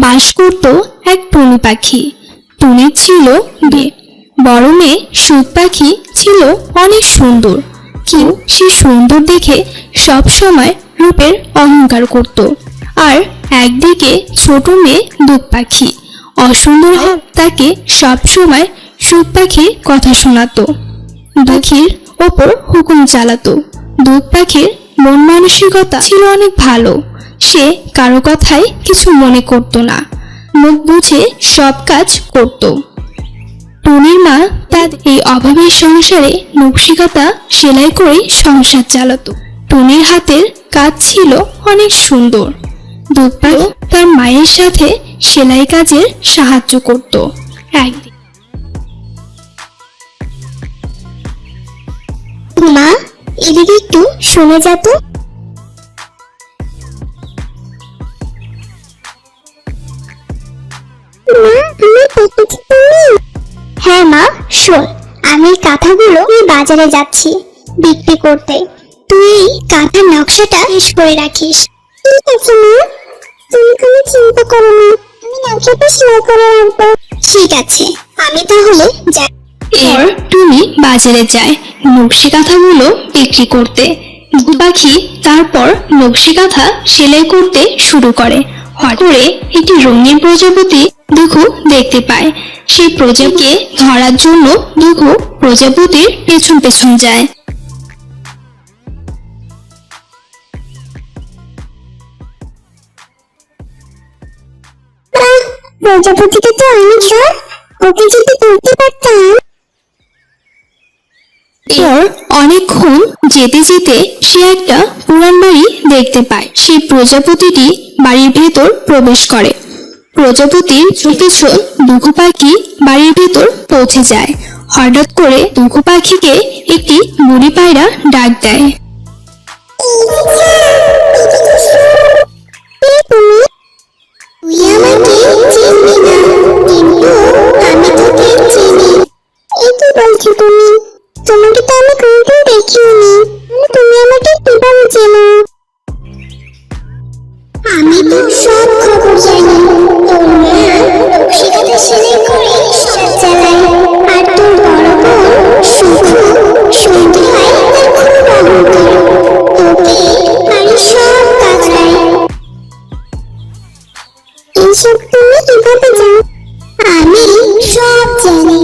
বাস করত এক টুনি পাখি। টুনির ছিল বড় মেয়ে সুখ পাখি ছিল অনেক সুন্দর, কিন্তু সে সুন্দর দেখে সব সময় রূপের অহংকার করত। আর একদিকে ছোট মেয়ে দুধ পাখি অসুন্দর তাকে সব সময় সুখ পাখির কথা শোনাতো, পাখির ওপর হুকুম চালাতো। দুধ পাখির মন মানসিকতা ছিল অনেক ভালো, সে কারো কথায় কিছু মনে করত না, মুখ বুঝে সব কাজ করত। টুনির মা তার এই অভাবের সংসারে নকশিকাঁথা সেলাই করে সংসার চালাতো। টুনির হাতের কাজ ছিল অনেক সুন্দর। দুধ পাখি তার মায়ের সাথে সেলাই কাজের সাহায্য করত। একদিন মা, এদিকে একটু শুনে যা তো। হ্যাঁ মা, শোন, আমি কাঁথাগুলো বাজারে যাচ্ছি বিক্রি করতে। তুই কাঁথার নকশাটা শেষ করে রাখিস। ঠিক আছে মা, তুমি কোনো চিন্তা করো না, আমি নকশাটা সেলাই করে রাখবো। ঠিক আছে, আমি তাহলে যাই। এর টুনি বাজারে যায় নকশিকাঁথাগুলো বিক্রি করতে। দুধ পাখি তারপর নকশিকাঁথা সেলাই করতে শুরু করে। হঠাৎ করে একটি রঙিন প্রজাপতি দুঘু দেখতে পায়। সেই প্রজাপতিকে ধরার জন্য দুঘু প্রজাপতির পেছন পেছন যায়। প্রজাপতিটা তো অনেক ঝড়, ওকে যদি ধরতে পারতাম। এর অনেকক্ষণ যেতে যেতে সে একটা পুরান বাড়ি দেখতে পায়। সেই প্রজাপতিটি বাড়ির ভেতর প্রবেশ করে। প্রজাপতির পিছন দুঘু পাখি বাড়ির ভেতর পৌঁছে যায়। হঠাৎ করে দুঘু পাখিকে একটি বুড়ি পায়রা ডাক দেয়। তুই আমাকে চিনবি না, কিন্তু আমি তোকে চিনি। এই কি বলছো তুমি? তোমাকে তো আমি কোনোদিন দেখিনি, তুমি আমাকে কিভাবে চেনো? আমি তো সব খবর জানি। তোর মা নকশিকাঁথা সেলাই করে সংসার চালায়, আর তোর বড় বোন শুধু সন্ধ্যায় তার খুব অহংকার, তোকে বাড়ির সব কাজ দেয়। এইসব তুমি কিভাবে জানো? আমি সব জানি।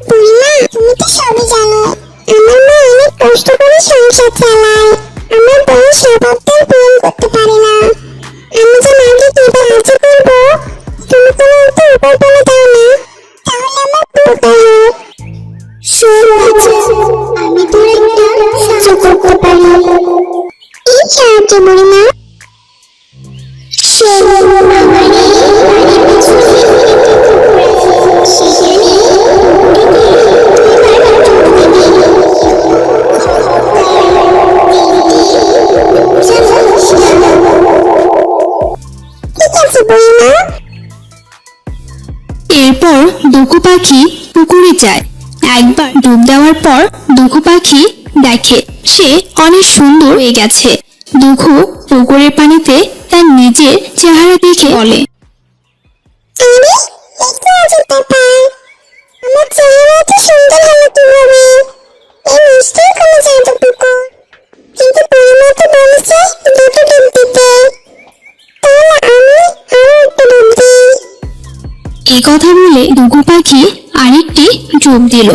বুড়িমা, তুমি তো সবই জানো। আমার মা অনেক কষ্ট করে সংসার চালায়, আমার বোন স্বভাবটাই পূরণ করতে পারে না। আমি যে মাকে কিভাবে সাহায্য করবো, তুমি কোনো একটা উপায় বলে দাও না, তাহলে আমার উপকার হোক। শোন বাছা, আমি তোর একটা সাহায্য করতে পারি। এই সাহায্য বুড়িমা? শোন, আমার বাড়ির পেছনে সেখানে এরপর দুঘু পাখি পুকুরে যায়। একবার ডুব দেওয়ার পর দুঘু পাখি দেখে সে অনেক সুন্দর হয়ে গেছে। দুঘু পুকুরের পানিতে তার নিজের চেহারা দেখে বলে, আমার চেহারা এত সুন্দর হলো কিভাবে? এই নিশ্চয়ই কোনো জাদু পুকুর। কিন্তু বুড়িমা তো বলেছে দুটো ডুব দিতে, তাহলে আমি আরো একটু ডুব দিই। এই কথা বলে দুঘু পাখি আরেকটি ডুব দিল।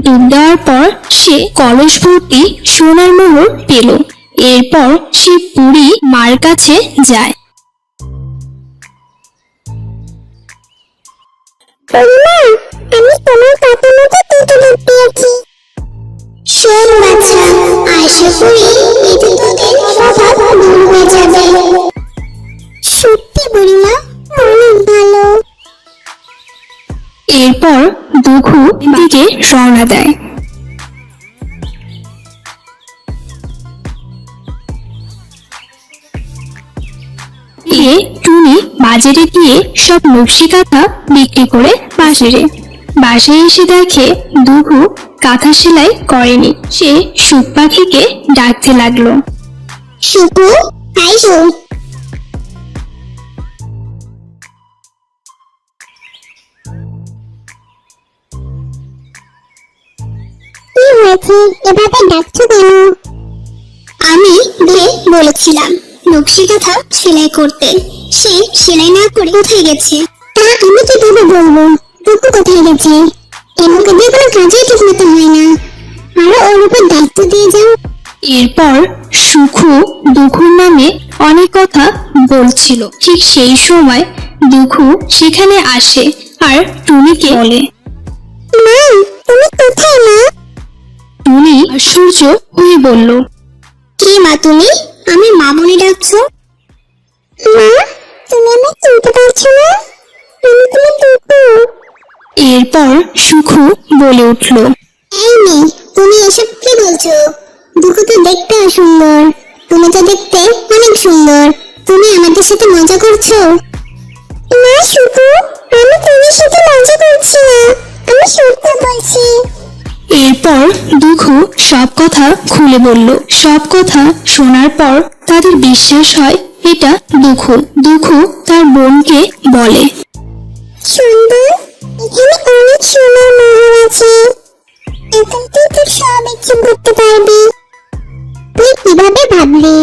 ডুব দেওয়ার পর সে কলস ভর্তি সোনার মোহর পেল। এরপর সে বুড়ি মার কাছে যায়। বুড়িমা, আমি তোমার কথা মতো দুটো ডুব দিয়েছি। শোন বাছা, আশা করি এতে তোদের অভাব দূর হয়ে যাবে। সত্যি বুড়িমা, অনেক ভালো। এরপর দুঘু দিকে রওনা দেয়। টুনি বাজারে গিয়ে সব নকশিকাঁথা বিক্রি করে বাসায় এসে দেখে দুঘু কাঁথা সেলাই করেনি। সে সুখ পাখিকে ডাকতে লাগলো, শুকু, হাই শুক। হয়েছে, এভাবে ডাকছো কেন? আমি বলেছিলাম নকশি কাঁথা সেলাই করতে, সে সেলাই না করে কোথায় গেছে? তা আমি কিভাবে বলবো টুকু কোথায় গেছে? এমনকি দিয়ে কোনো কাজই ঠিক মতো হয় না, আরো ওর উপর দায়িত্ব দিয়ে যাও। এরপর সুখু দুখুর নামে অনেক কথা বলছিল। ঠিক সেই সময় দুখু সেখানে আসে আর টুনিকে বলে, মা, তুমি কোথায় মা? টুনি আশ্চর্য হয়ে বলল, কি মা তুমি? আমি মা বলে ডাকছো? মা, তুমি আমায় চিনতে পারছো না? আমি তোমার দুখু। এরপর সুখু বলে উঠল, এই মেয়ে, তুমি এসব কি বলছো? দুখু তো দেখতে অসুন্দর, তুমি তো দেখতে অনেক সুন্দর। তুমি আমাদের সাথে মজা করছো? না সুখু, আমি তোমার সাথে মজা করছি না, আমি সত্যি বলছি। এরপর দুখু সব কথা খুলে বলল। সব কথা শোনার পর তাদের বিশ্বাস হয় এটা দুখু। দুখু তার বোনকে বলে, সুন্দর, এখানে অনেক সোনার মোহর আছে, এখন তুই তোর সব ইচ্ছে করতে পারবি। তুই কিভাবে ভাবলি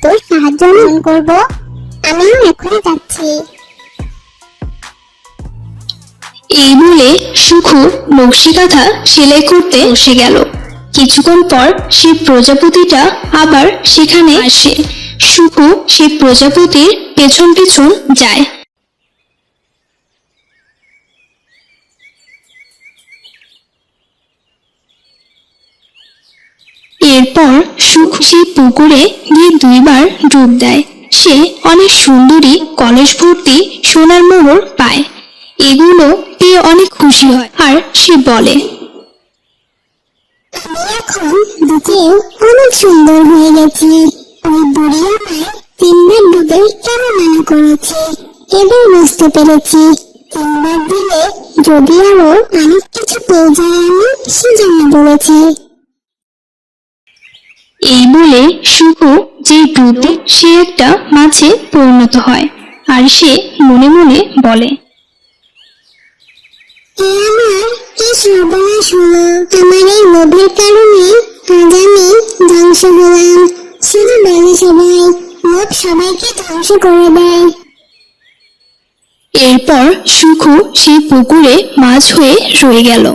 তোর সাহায্য আমি করবো? আমিও এখনই যাচ্ছি। এই বলে সুখু নকশি কাঁথা সেলাই করতে বসে গেল। কিছুক্ষণ পর সেই প্রজাপতিটা আবার সেখানে আসে। সুখু সেই প্রজাপতির পেছন পেছন যায়। এরপর সুখু সেই পুকুরে গিয়ে 2 বার ডুব দেয়। সে অনেক সুন্দরী কলস ভর্তি সোনার মোহর পায়। এগুলো পেয়ে অনেক খুশি হয় আর সে বলে, আমি এখন দুধেও অনেক সুন্দর হয়ে গেছি। ওই বুড়ি আমায় 3 বার ডুবে কেন মানা করেছে, এবার বুঝতে পেরেছি। 3 বার দিলে যদি আরো অনেক কিছু পেয়ে যায় আমি সেজন্য বলেছি। এই বলে সুখু যে ডুব দেয় সে একটা মাছে পরিণত হয়। আর সে মনে মনে বলে, আমার কি সর্বনাশ হলো, আমার এই লোভের কারণে আজ আমি ধ্বংস হলাম। শুধু বলে সবাই, লোভ সবাইকে ধ্বংস করে দেয়। এরপর সুখু সেই পুকুরে মাছ হয়ে রয়ে গেল।